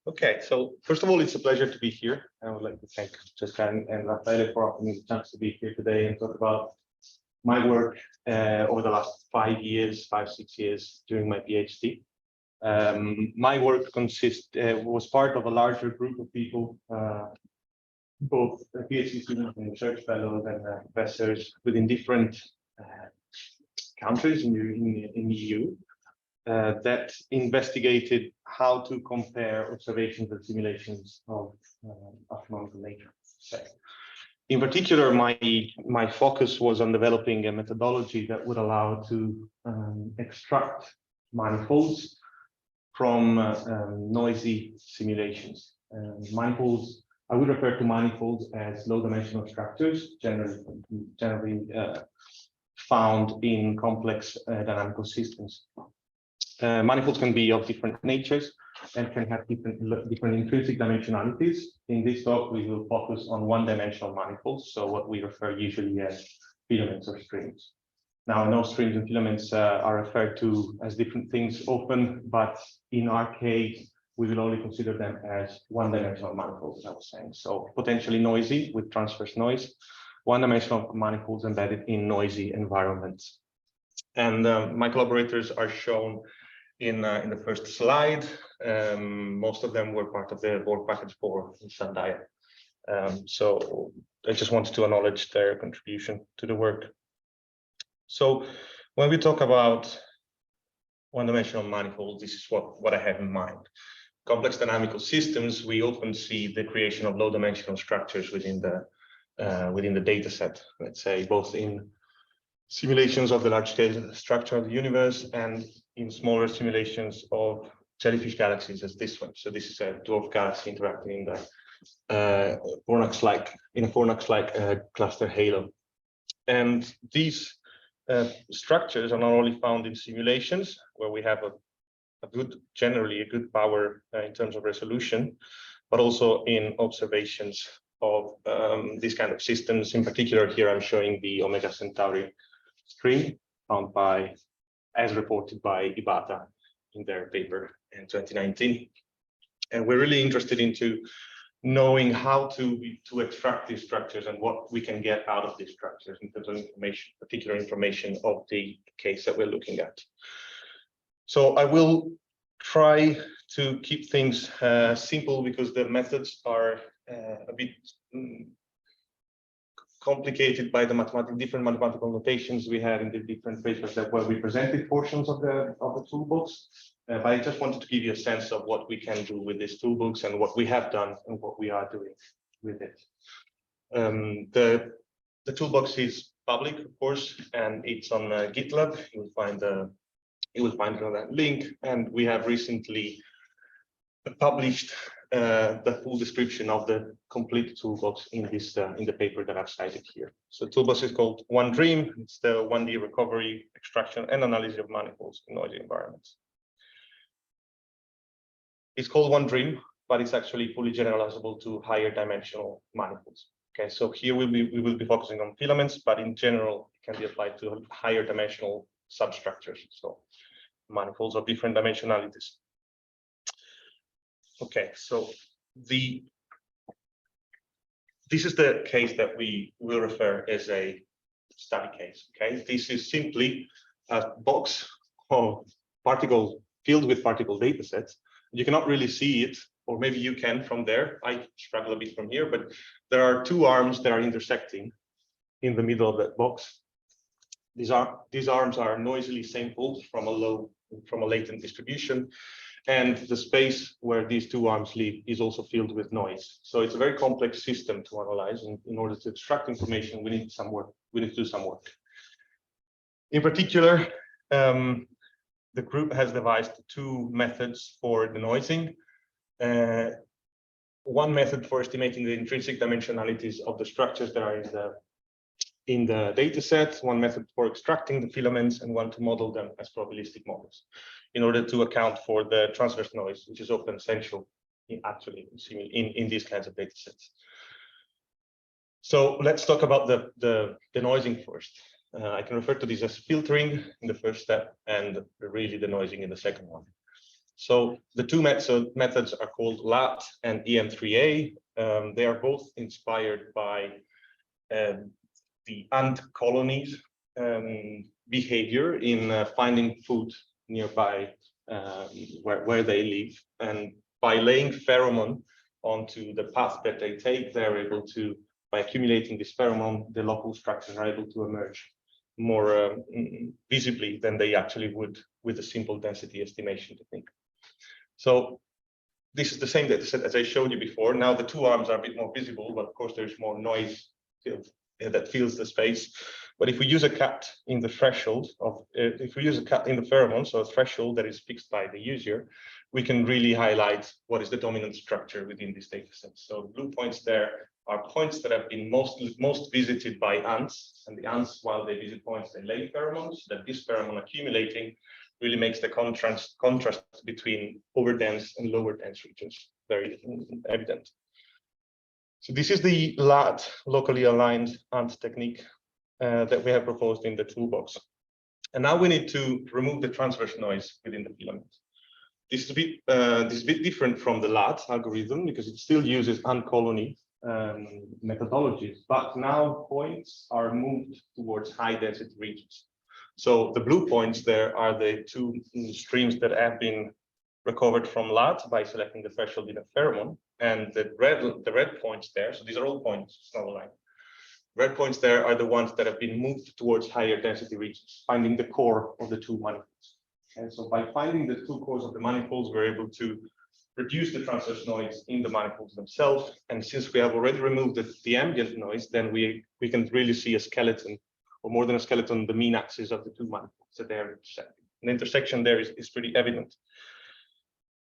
Okay, so first of all, it's a pleasure to be here. I would like to thank Jessica and Raffaele for offering me the chance to be here today and talk about my work over the last 5 years, 6 years during my PhD. My work was part of a larger group of people, both PhD students and research fellows and professors within different countries in the EU. That investigated how to compare observations and simulations of astronomical nature. In particular, my focus was on developing a methodology that would allow to extract manifolds from noisy simulations. Manifolds, I would refer to manifolds as low-dimensional structures, generally found in complex dynamical systems. Manifolds can be of different natures and can have different intrinsic dimensionalities. In this talk, we will focus on one-dimensional manifolds, so what we refer usually as filaments or strings. Now, I know strings and filaments are referred to as different things often, but in our case, we will only consider them as one-dimensional manifolds, as I was saying. So potentially noisy with transverse noise, one-dimensional manifolds embedded in noisy environments. And my collaborators are shown in the first slide. Most of them were part of the work package for Sandia. So I just wanted to acknowledge their contribution to the work. So when we talk about one-dimensional manifolds, this is what I have in mind. Complex dynamical systems, we often see the creation of low-dimensional structures within the data set, let's say, both in simulations of the large-scale structure of the universe and in smaller simulations of jellyfish galaxies as this one. So this is a dwarf galaxy interacting in the fornax-like cluster halo. And these structures are not only found in simulations where we have generally a good power in terms of resolution, but also in observations of these kind of systems. In particular, here I'm showing the Omega-Centauri string found as reported by Ibata in their paper in 2019. And we're really interested into knowing how to extract these structures and what we can get out of these structures in terms of information, particular information of the case that we're looking at. So I will try to keep things simple because the methods are a bit complicated by the different mathematical notations we have in the different papers where we presented portions of the toolbox. But I just wanted to give you a sense of what we can do with this toolbox and what we have done and what we are doing with it. The toolbox is public, of course, and it's on GitLab. You will find it on that link. And we have recently published the full description of the complete toolbox in the paper that I've cited here. So toolbox is called One Dream. It's the 1D recovery, extraction, and analysis of manifolds in noisy environments. It's called One Dream, but it's actually fully generalizable to higher dimensional manifolds. Okay, so here we will be focusing on filaments, but in general, it can be applied to higher dimensional substructures. So manifolds of different dimensionalities. Okay, so this is the case that we will refer as a study case. Okay, this is simply a box of particle filled with particle data sets. You cannot really see it, or maybe you can from there. I struggle a bit from here, but there are two arms that are intersecting in the middle of that box. These arms are noisily sampled from a latent distribution. And the space where these two arms live is also filled with noise. So it's a very complex system to analyze. And in order to extract information, we need to do some work. In particular, the group has devised two methods for denoising. One method for estimating the intrinsic dimensionalities of the structures that are in the data set, one method for extracting the filaments, and one to model them as probabilistic models in order to account for the transverse noise, which is often essential in these kinds of data sets. So let's talk about the denoising first. I can refer to this as filtering in the first step and really denoising in the second one. So the two methods are called LAT and EM3A. They are both inspired by the ant colonies behavior in finding food nearby where they live. And by laying pheromone onto the path that they take, they're able to, by accumulating this pheromone, the local structures are able to emerge more visibly than they actually would with a simple density estimation technique. So this is the same data set as I showed you before. Now the two arms are a bit more visible, but of course there's more noise that fills the space. But if we use a cut in the threshold of, if we use a cut in the pheromone, so a threshold that is fixed by the user, we can really highlight what is the dominant structure within this data set. So the blue points there are points that have been most visited by ants, and the ants, while they visit points, they lay pheromones. That this pheromone accumulating really makes the contrast between overdense and lower dense regions very evident. So this is the LAT, locally aligned ant technique that we have proposed in the toolbox. And now we need to remove the transverse noise within the filament. This is a bit different from the LAT algorithm because it still uses ant colony methodologies, but now points are moved towards high density regions. So the blue points there are the two streams that have been recovered from LAT by selecting the threshold in a pheromone, and the red points there, so these are all points, it's not a line. Red points there are the ones that have been moved towards higher density regions, finding the core of the two manifolds. And so by finding the two cores of the manifolds, we're able to reduce the transverse noise in the manifolds themselves. And since we have already removed the ambient noise, then we can really see a skeleton, or more than a skeleton, the mean axis of the two manifolds that they are intersecting. And the intersection there is pretty evident.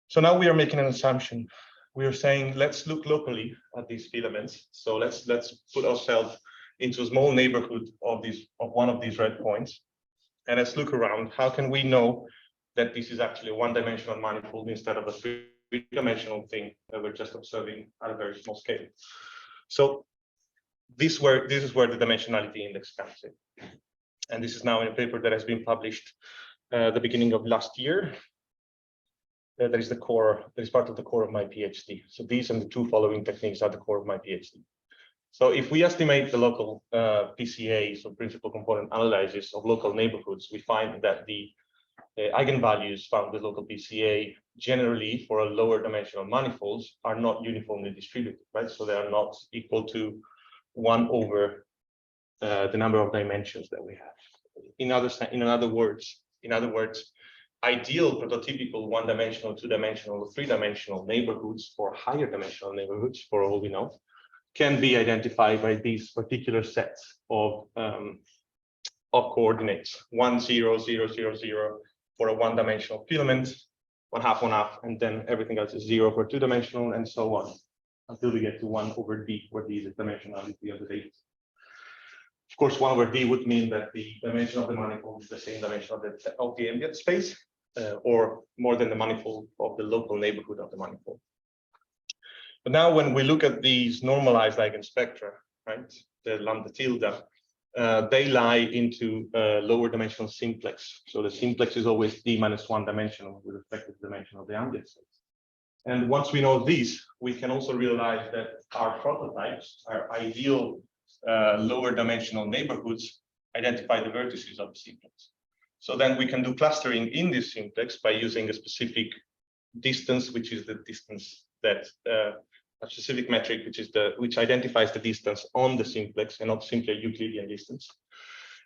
So now we are making an assumption. We are saying, let's look locally at these filaments. So let's put ourselves into a small neighborhood of one of these red points. And let's look around. How can we know that this is actually a one-dimensional manifold instead of a three-dimensional thing that we're just observing at a very small scale? So this is where the dimensionality index comes in. And this is now in a paper that has been published the beginning of last year. That is the core, that is part of the core of my PhD. So these and the two following techniques are the core of my PhD. So if we estimate the local PCA, so principal component analysis of local neighborhoods, we find that the eigenvalues found with local PCA generally for a lower dimensional manifolds are not uniformly distributed, right? So they are not equal to 1 over the number of dimensions that we have. In other words, ideal prototypical one-dimensional, two-dimensional, or three-dimensional neighborhoods, or higher dimensional neighborhoods, for all we know, can be identified by these particular sets of coordinates: 1, 0, 0, 0, 0 for a one-dimensional filament, 1 half, 1 half, and then everything else is 0 for two-dimensional, and so on, until we get to 1 over d, where d is the dimensionality of the data. Of course, 1 over d would mean that the dimension of the manifold is the same dimension of the ambient space, or more than the manifold of the local neighborhood of the manifold. But now when we look at these normalized eigenspectra, right, the lambda tilde, they lie into lower dimensional simplex. So the simplex is always d minus 1 dimensional with respect to the dimension of the ambient space. And once we know these, we can also realize that our prototypes, our ideal lower dimensional neighborhoods, identify the vertices of the simplex. So then we can do clustering in this simplex by using a specific distance, which is the distance that a specific metric, which identifies the distance on the simplex and not simply a Euclidean distance.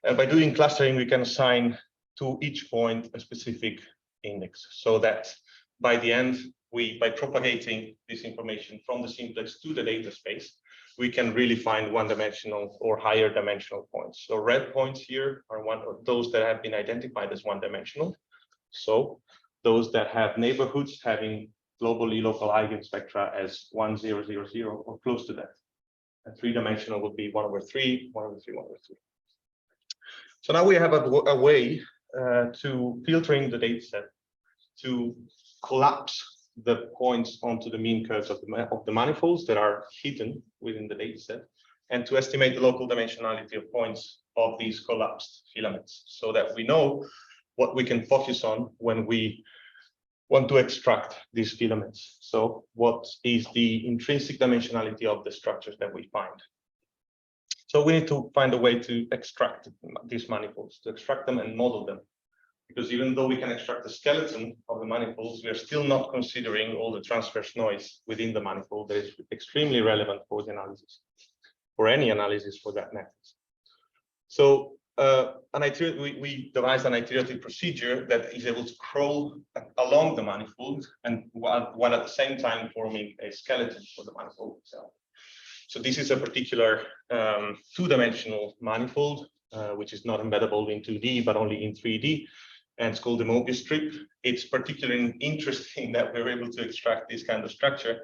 And by doing clustering, we can assign to each point a specific index, so that by the end, by propagating this information from the simplex to the data space, we can really find one-dimensional or higher dimensional points. So red points here are one of those that have been identified as one-dimensional. So those that have neighborhoods having globally local eigenspectra as 1, 0, 0, 0, or close to that. And three-dimensional would be 1 over 3, 1 over 3, 1 over 3. So now we have a way to filtering the data set to collapse the points onto the mean curves of the manifolds that are hidden within the data set, and to estimate the local dimensionality of points of these collapsed filaments, so that we know what we can focus on when we want to extract these filaments. So what is the intrinsic dimensionality of the structures that we find? So we need to find a way to extract these manifolds, to extract them and model them. Because even though we can extract the skeleton of the manifolds, we are still not considering all the transverse noise within the manifold that is extremely relevant for the analysis, for any analysis for that matter. So we devised an iterative procedure that is able to crawl along the manifold and while at the same time forming a skeleton for the manifold itself. So this is a particular two-dimensional manifold, which is not embeddable in 2D, but only in 3D. And it's called the Mobius strip. It's particularly interesting that we're able to extract this kind of structure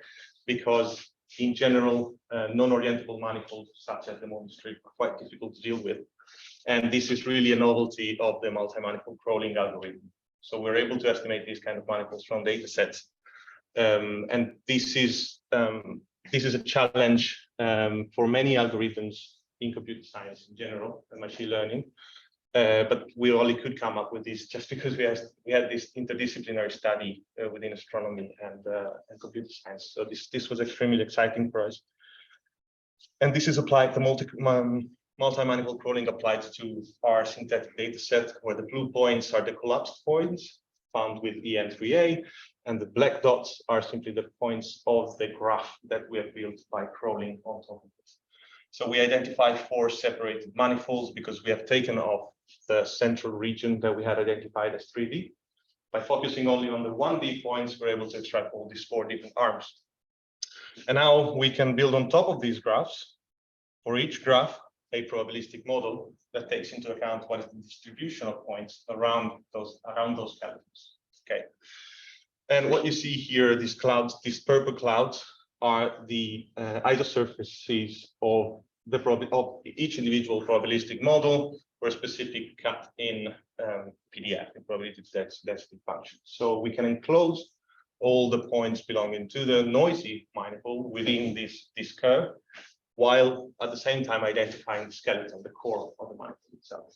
because in general, non-orientable manifolds such as the Mobius strip are quite difficult to deal with. And this is really a novelty of the multi-manifold crawling algorithm. So we're able to estimate these kind of manifolds from data sets. And this is a challenge for many algorithms in computer science in general and machine learning. But we only could come up with this just because we had this interdisciplinary study within astronomy and computer science. So this was extremely exciting for us. And this is applied to multi-manifold crawling applied to our synthetic data set, where the blue points are the collapsed points found with EN3A, and the black dots are simply the points of the graph that we have built by crawling on top of it. So we identified 4 separated manifolds because we have taken off the central region that we had identified as 3D. By focusing only on the 1D points, we're able to extract all these 4 different arms. And now we can build on top of these graphs, for each graph, a probabilistic model that takes into account what is the distribution of points around those skeletons. Okay. And what you see here, these clouds, these purple clouds, are the isosurfaces of each individual probabilistic model for a specific cut in PDF, in probability density function. So we can enclose all the points belonging to the noisy manifold within this curve, while at the same time identifying the skeleton, the core of the manifold itself.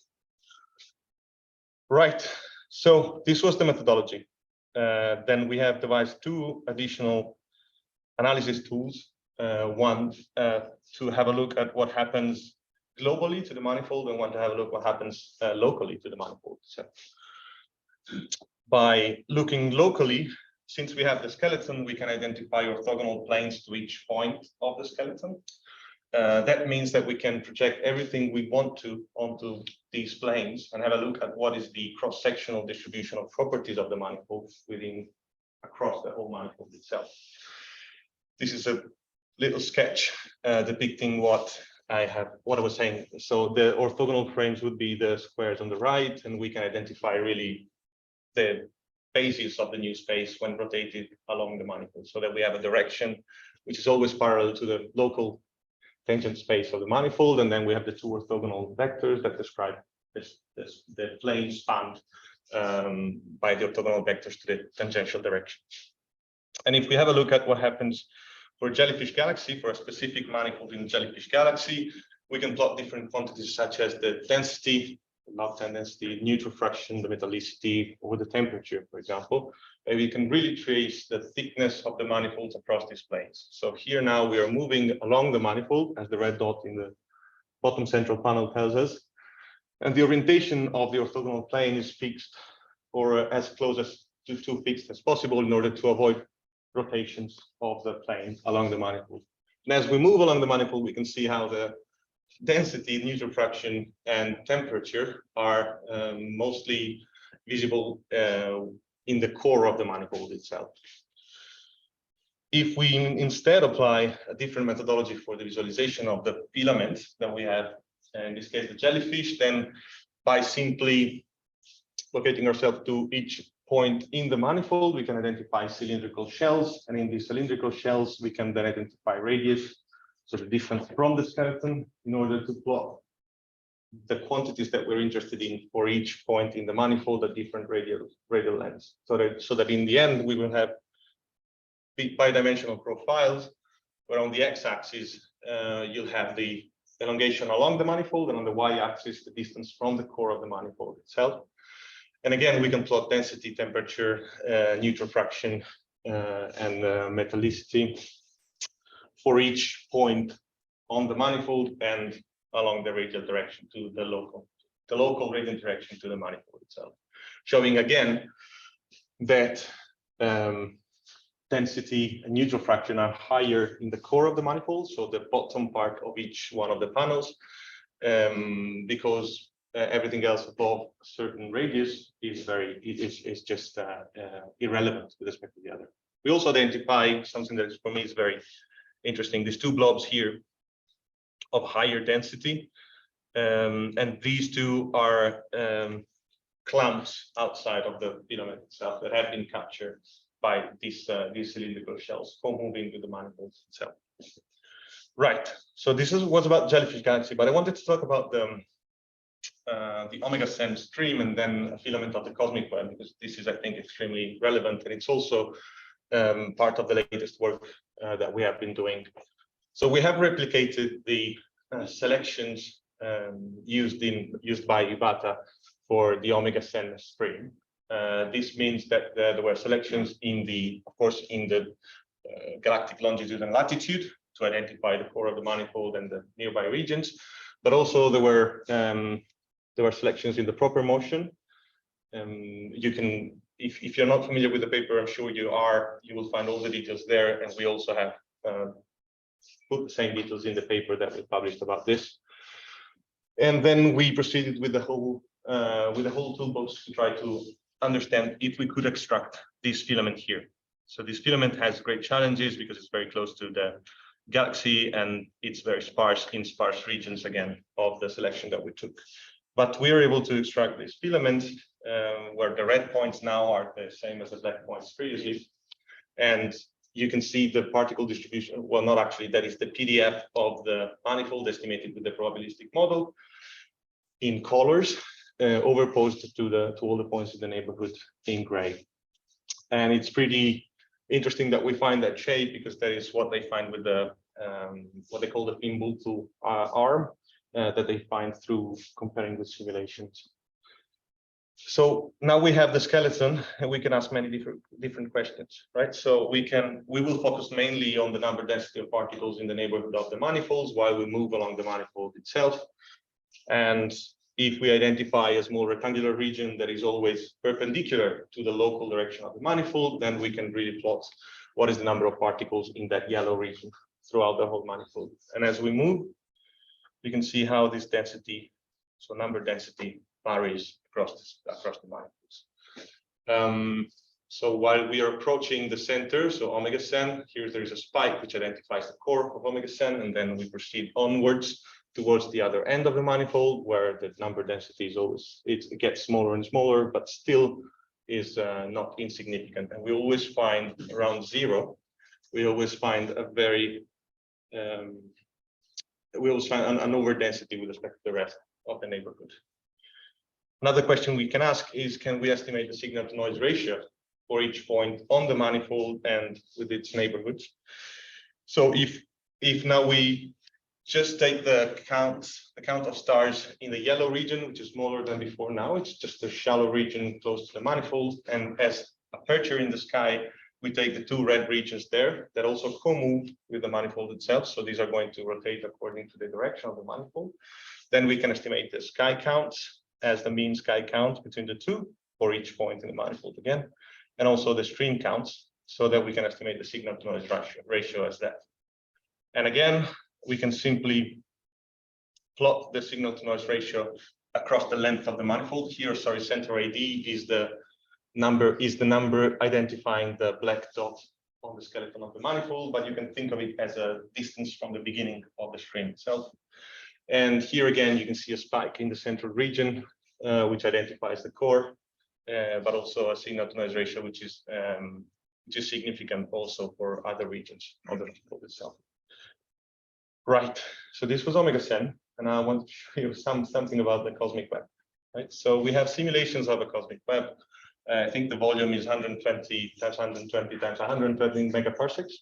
Right, so this was the methodology. Then we have devised 2 additional analysis tools. One to have a look at what happens globally to the manifold, and one to have a look what happens locally to the manifold itself. By looking locally, since we have the skeleton, we can identify orthogonal planes to each point of the skeleton. That means that we can project everything we want to onto these planes and have a look at what is the cross-sectional distribution of properties of the manifold across the whole manifold itself. This is a little sketch depicting what I was saying. So the orthogonal frames would be the squares on the right, and we can identify really the basis of the new space when rotated along the manifold, so that we have a direction which is always parallel to the local tangent space of the manifold, and then we have the 2 orthogonal vectors that describe the plane spanned by the orthogonal vectors to the tangential direction. And if we have a look at what happens for jellyfish galaxy, for a specific manifold in jellyfish galaxy, we can plot different quantities such as the density, the log-time density, neutral fraction, the metallicity, or the temperature, for example. And we can really trace the thickness of the manifolds across these planes. So here now we are moving along the manifold, as the red dot in the bottom central panel tells us. And the orientation of the orthogonal plane is fixed, or as close to fixed as possible, in order to avoid rotations of the plane along the manifold. And as we move along the manifold, we can see how the density, neutral fraction, and temperature are mostly visible in the core of the manifold itself. If we instead apply a different methodology for the visualization of the filaments that we have, in this case the jellyfish, then by simply locating ourselves to each point in the manifold, we can identify cylindrical shells, and in these cylindrical shells, we can then identify radius, so the distance from the skeleton, in order to plot the quantities that we're interested in for each point in the manifold at different radial lengths, so that in the end we will have bidimensional profiles, where on the x-axis you'll have the elongation along the manifold, and on the y-axis the distance from the core of the manifold itself. And again, we can plot density, temperature, neutral fraction, and metallicity for each point on the manifold and along the radial direction to the local radial direction to the manifold itself, showing again that density and neutral fraction are higher in the core of the manifold, so the bottom part of each one of the panels, because everything else above a certain radius is just irrelevant with respect to the other. We also identify something that for me is very interesting, these two blobs here of higher density, and these two are clumps outside of the filament itself that have been captured by these cylindrical shells co-moving with the manifolds itself. Right, so this was about jellyfish galaxy, but I wanted to talk about the Omega-Centauri stream and then a filament of the cosmic web, because this is, I think, extremely relevant, and it's also part of the latest work that we have been doing. So we have replicated the selections used by Iwata for the Omega-Centauri stream. This means that there were selections of course, in the galactic longitude and latitude to identify the core of the manifold and the nearby regions, but also there were selections in the proper motion. You can, if you're not familiar with the paper, I'm sure you are, you will find all the details there, and we also have put the same details in the paper that we published about this. And then we proceeded with the whole toolbox to try to understand if we could extract this filament here. So this filament has great challenges because it's very close to the galaxy and it's very sparse in sparse regions again of the selection that we took. But we are able to extract this filament where the red points now are the same as the black points previously. And you can see the particle distribution. Well, not actually, that is the PDF of the manifold estimated with the probabilistic model in colors, overposed to all the points in the neighborhood in gray. And it's pretty interesting that we find that shape, because that is what they find with the what they call the Fimbultu arm that they find through comparing the simulations. So now we have the skeleton, and we can ask many different questions, right? So we will focus mainly on the number density of particles in the neighborhood of the manifolds while we move along the manifold itself. And if we identify a small rectangular region that is always perpendicular to the local direction of the manifold, then we can really plot what is the number of particles in that yellow region throughout the whole manifold. And as we move, you can see how this density, so number density, varies across the manifolds. So while we are approaching the center, so Omega-Centauri, here there is a spike which identifies the core of Omega-Centauri, and then we proceed onwards towards the other end of the manifold, where the number density is always, it gets smaller and smaller, but still is not insignificant. And we always find around zero, we always find a very, we always find an overdensity with respect to the rest of the neighborhood. Another question we can ask is, can we estimate the signal to noise ratio for each point on the manifold and with its neighborhoods? So if now we just take the count of stars in the yellow region, which is smaller than before now, it's just a shallow region close to the manifold, and as aperture in the sky, we take the two red regions there that also co-move with the manifold itself. So these are going to rotate according to the direction of the manifold. Then we can estimate the sky counts as the mean sky count between the two for each point in the manifold again, and also the stream counts, so that we can estimate the signal to noise ratio as that. And again, we can simply plot the signal to noise ratio across the length of the manifold. Here, sorry, center AD is the number identifying the black dot on the skeleton of the manifold, but you can think of it as a distance from the beginning of the stream itself. And here again, you can see a spike in the central region, which identifies the core, but also a signal to noise ratio, which is significant also for other regions of the manifold itself. Right. So this was Omega-Centauri, and I want to show you something about the cosmic web. Right. So we have simulations of a cosmic web. I think the volume is 120 times 120 times 120 megaparsecs.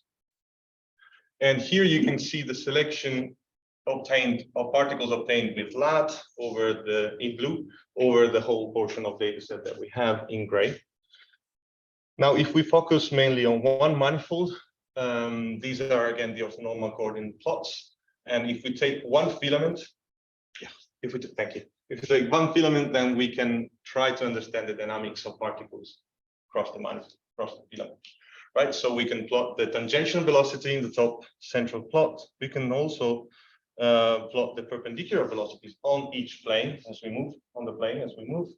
And here you can see the selection of particles obtained with LAT in blue over the whole portion of data set that we have in gray. Now, if we focus mainly on one manifold, these are again the orthonormal coordinate plots. And if we take one filament, thank you. If we take one filament, then we can try to understand the dynamics of particles across the manifold, across the filament. Right, so we can plot the tangential velocity in the top central plot. We can also plot the perpendicular velocities on each plane as we move, on the plane as we move.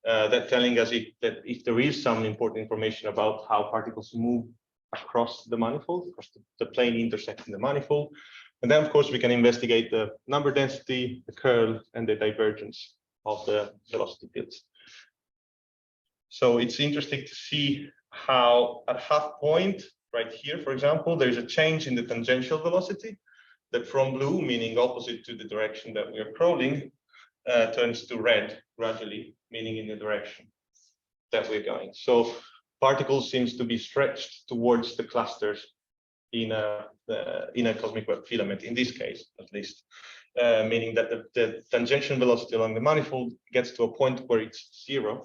That telling us if there is some important information about how particles move across the manifold, across the plane intersecting the manifold. And then, of course, we can investigate the number density, the curl, and the divergence of the velocity fields. So it's interesting to see how at half point, right here, for example, there's a change in the tangential velocity that from blue, meaning opposite to the direction that we are crawling, turns to red gradually, meaning in the direction that we're going. So particles seems to be stretched towards the clusters in a cosmic web filament, in this case, at least, meaning that the tangential velocity along the manifold gets to a point where it's 0,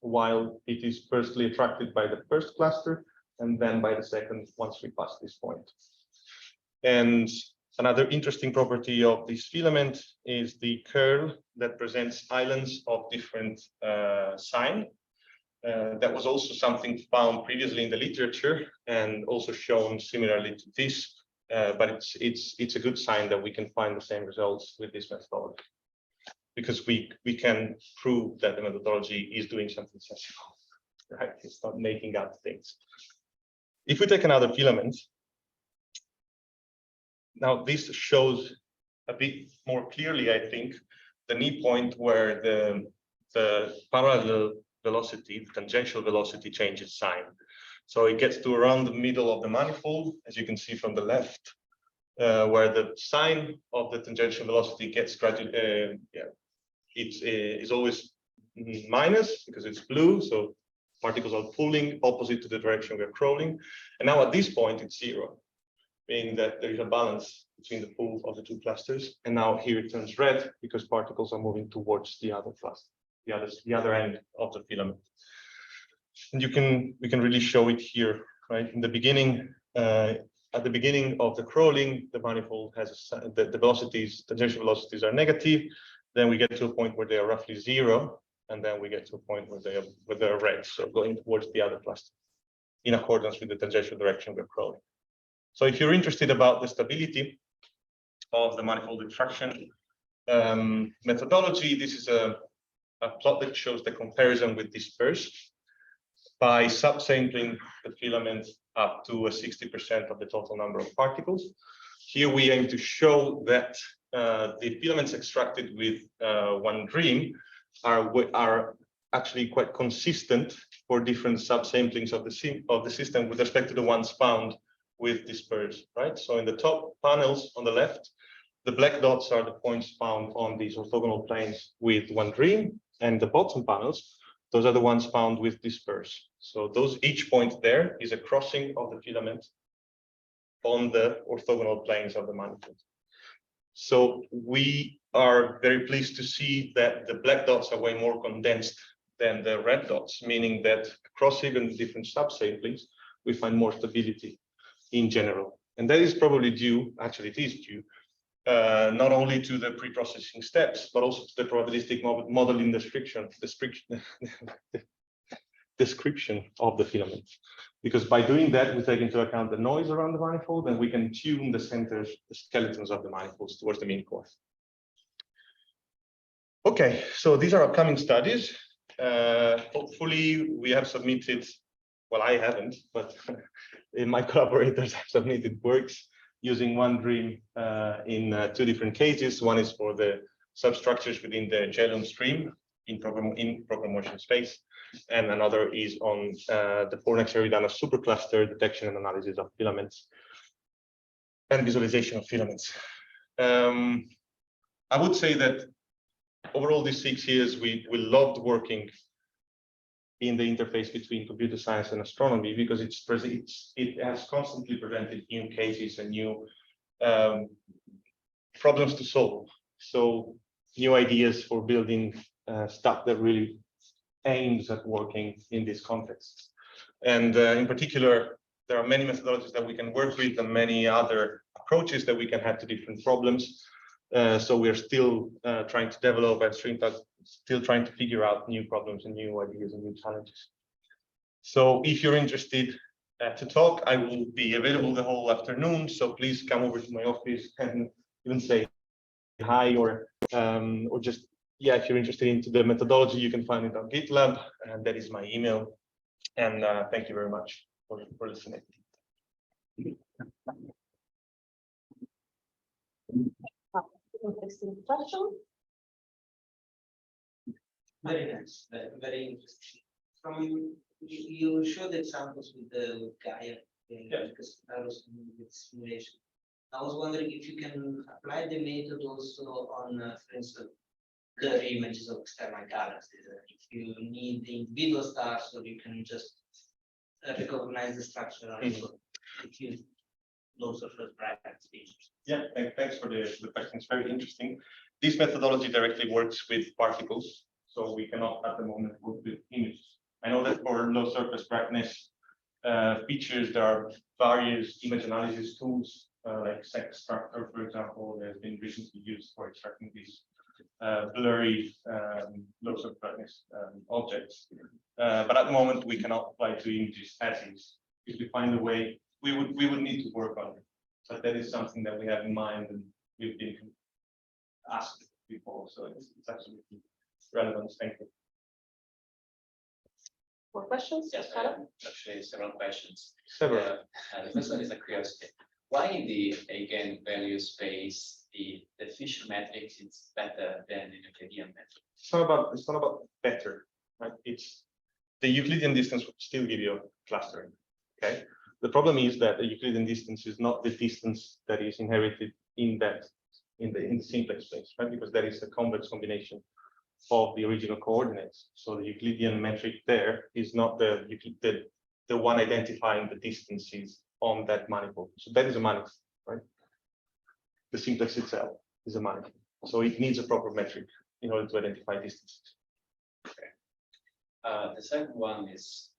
while it is firstly attracted by the first cluster and then by the second once we pass this point. And another interesting property of this filament is the curl that presents islands of different sign. That was also something found previously in the literature and also shown similarly to this, but it's a good sign that we can find the same results with this methodology, because we can prove that the methodology is doing something sensible, right? It's not making up things. If we take another filament, now this shows a bit more clearly, I think, the knee point where the parallel velocity, the tangential velocity changes sign. So it gets to around the middle of the manifold, as you can see from the left, where the sign of the tangential velocity gets gradually, it's always minus because it's blue, so particles are pulling opposite to the direction we're crawling. And now at this point, it's 0, meaning that there is a balance between the pull of the two clusters. And now here it turns red because particles are moving towards the other cluster, the other end of the filament. And we can really show it here, right? In the beginning, at the beginning of the crawling, the manifold has the velocities, tangential velocities are negative. Then we get to a point where they are roughly 0, and then we get to a point where they are red, so going towards the other cluster, in accordance with the tangential direction we're crawling. So if you're interested about the stability of the manifold diffraction methodology, this is a plot that shows the comparison with disperse by subsampling the filament up to 60% of the total number of particles. Here we aim to show that the filaments extracted with one dream are actually quite consistent for different subsamplings of the system with respect to the ones found with disperse, right? So in the top panels on the left, the black dots are the points found on these orthogonal planes with one dream, and the bottom panels, those are the ones found with disperse. So each point there is a crossing of the filament on the orthogonal planes of the manifold. So we are very pleased to see that the black dots are way more condensed than the red dots, meaning that across even the different subsamplings, we find more stability in general. And that is probably due, actually it is due, not only to the pre-processing steps, but also to the probabilistic modeling description of the filament. Because by doing that, we take into account the noise around the manifold, and we can tune the centers, the skeletons of the manifolds towards the mean core. Okay, so these are upcoming studies. Hopefully we have submitted, well, I haven't, but my collaborators have submitted works using one dream in 2 different cases. One is for the substructures within the Jelium stream in program motion space, and another is on the Fornax-Eridana supercluster detection and analysis of filaments and visualization of filaments. I would say that overall these 6 years, we loved working in the interface between computer science and astronomy, because it has constantly presented new cases and new problems to solve. So new ideas for building stuff that really aims at working in this context. And in particular, there are many methodologies that we can work with and many other approaches that we can have to different problems. So we're still trying to develop and still trying to figure out new problems and new ideas and new challenges. So if you're interested to talk, I will be available the whole afternoon. So please come over to my office and even say hi, or just, yeah, if you're interested into the methodology, you can find it on GitLab, and that is my email. And thank you very much for listening. Very nice, very interesting. From you showed examples with the GAIA, because I was with simulation. I was wondering if you can apply the method also on, for instance, blurry images of external galaxies. If you need the individual stars, or you can just recognize the structure also if you those of the brackets features. Yeah, thanks for the question. It's very interesting. This methodology directly works with particles, so we cannot at the moment work with images. I know that for low surface brightness features, there are various image analysis tools, like Extractor, for example, that has been recently used for extracting these blurry low surface brightness objects. But at the moment, we cannot apply to images as is. If we find a way, we would need to work on it. So that is something that we have in mind, and we've been asked before. So it's absolutely relevant. Thank you. More questions? Yes, actually several questions. Several. The first one is a curiosity. Why in the eigenvalue space the Fisher matrix is better than the Euclidean matrix? It's not about better, right? It's the Euclidean distance would still give you a clustering. Okay. The problem is that the Euclidean distance is not the distance that is inherited in the simplex space, right? Because that is a convex combination of the original coordinates. So the Euclidean metric there is not the one identifying the distances on that manifold. So that is a manifold, right? The simplex itself is a manifold. So it needs a proper metric in order to identify distances. Okay. The second one is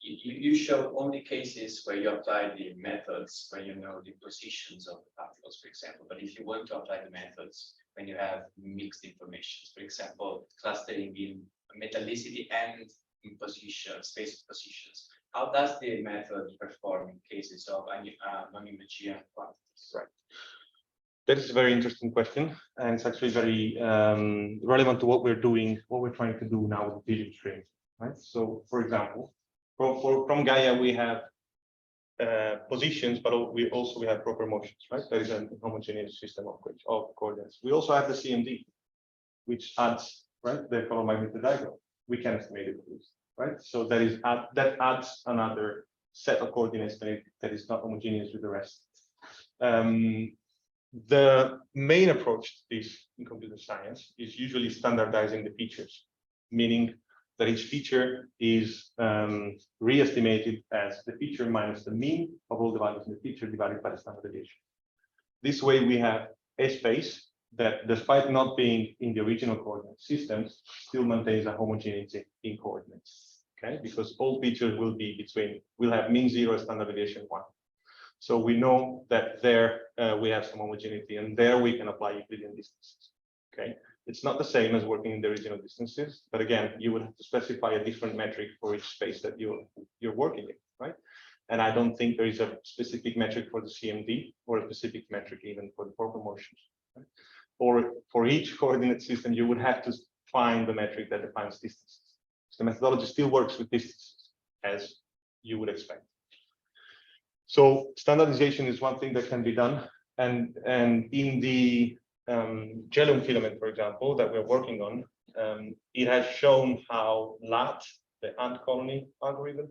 you show only cases where you apply the methods when you know the positions of the particles, for example. But if you want to apply the methods when you have mixed information, for example, clustering in metallicity and in position, space positions, how does the method perform in cases of non-Euclidean quantities? Right. That is a very interesting question, and it's actually very relevant to what we're doing, what we're trying to do now with the vision stream, right? So, for example, from GAIA we have positions, but we have proper motions, right? That is a homogeneous system of coordinates. We also have the CMD, which adds, right, the color magnetic diagram. We can estimate it, right? So that adds another set of coordinates that is not homogeneous with the rest. The main approach to this in computer science is usually standardizing the features, meaning that each feature is re-estimated as the feature minus the mean of all the values in the feature divided by the standard deviation. This way we have a space that, despite not being in the original coordinate systems, still maintains a homogeneity in coordinates, okay? Because all features will have mean 0, standard deviation 1. So we know that there we have some homogeneity, and there we can apply Euclidean distances, okay? It's not the same as working in the original distances, but again, you would have to specify a different metric for each space that you're working in, right? And I don't think there is a specific metric for the CMD or a specific metric even for the proper motions, right? Or for each coordinate system, you would have to find the metric that defines distances. So the methodology still works with distances, as you would expect. So standardization is one thing that can be done, and in the Gelum filament, for example, that we're working on, it has shown how LAT, the ant colony algorithm,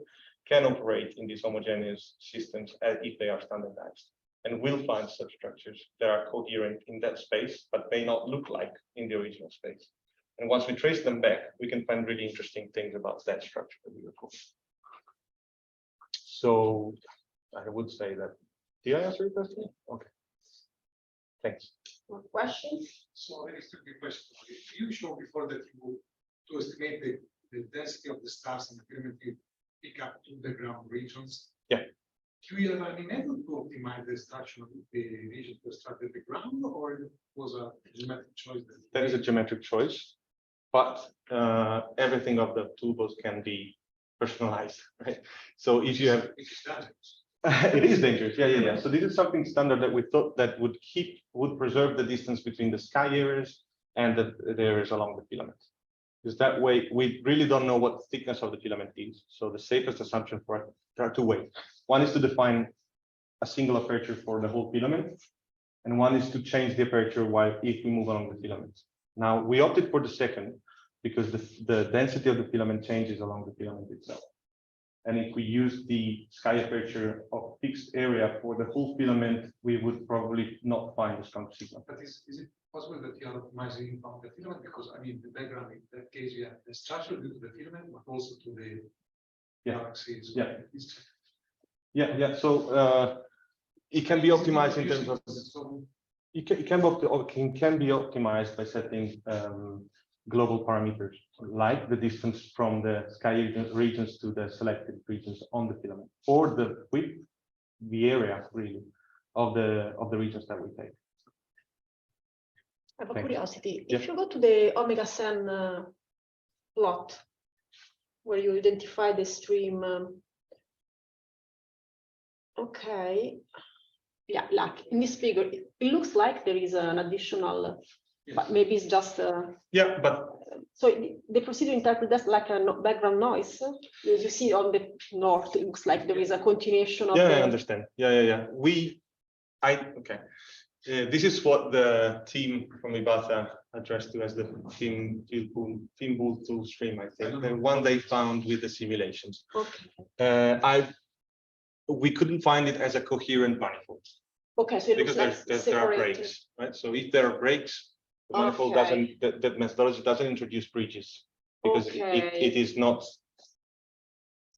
can operate in these homogeneous systems if they are standardized. And we'll find such structures that are coherent in that space, but may not look like in the original space. And once we trace them back, we can find really interesting things about that structure that we record. So I would say that, did I answer your question? Okay. Thanks. More questions? So very stupid question. You showed before that you to estimate the density of the stars and the filament you pick up to the ground regions. Yeah. Do you have any method to optimize the extraction of the region to extract at the ground, or it was a geometric choice? That is a geometric choice, but everything of the toolbox can be personalized, right? So if you have, It is dangerous. it is dangerous. Yeah. So this is something standard that we thought that would preserve the distance between the sky areas and the areas along the filament. Because that way, we really don't know what the thickness of the filament is. So the safest assumption for it, there are two ways. One is to define a single aperture for the whole filament, and one is to change the aperture if we move along the filament. Now, we opted for the second because the density of the filament changes along the filament itself. And if we use the sky aperture of fixed area for the whole filament, we would probably not find a strong signal. But is it possible that you are optimizing from the filament? Because I mean, the background in that case, you have the structure due to the filament, but also to the galaxies. Yeah. So it can be optimized in terms of it can be optimized by setting global parameters like the distance from the sky regions to the selected regions on the filament, or the width, the area really of the regions that we take. I have a Thanks. curiosity. Yeah. If you go to the Omega-Centauri plot, where you identify the stream, okay, yeah, like in this figure, it looks like there is an additional, but maybe it's just Yeah, but so the procedure interpret that like a background noise. As you see on the north, it looks like there is a continuation of yeah, the. I understand. Yeah. Okay. This is what the team from Ibata addressed to as the Fimbul tool stream, I think. The one they found with the simulations. Okay. We couldn't find it as a coherent manifold. Okay, so it looks Because like there are separated. breaks, right? So if there are breaks, the manifold Okay. doesn't, that methodology doesn't introduce bridges because it is not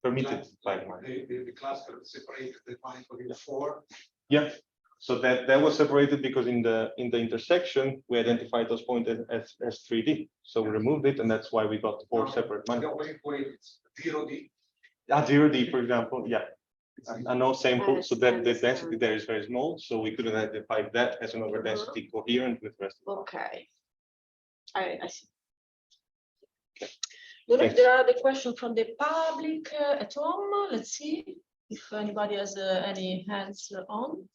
permitted by the manifold. The cluster separated the manifold in four. Yeah. So that was separated because in the intersection we identified those points as 3D. So we removed it, and that's why we got four separate manifolds. It's 0D. 0D, for example, yeah. I know sample, so that the density understand. there is very small, so we couldn't identify that as an overdensity coherent with the rest. Okay. I see. Okay. Well, if Thanks. there are the questions from the public at home, let's see if anybody has any hands on.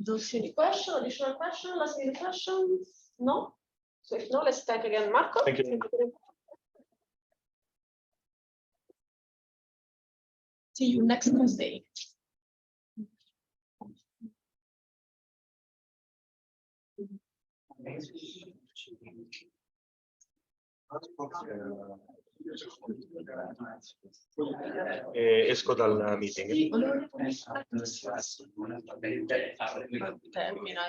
Don't see any question, additional question, last minute question? No? So if no, let's thank again Marco. Thank you. See you next Thursday. Esco dal meeting. Termina.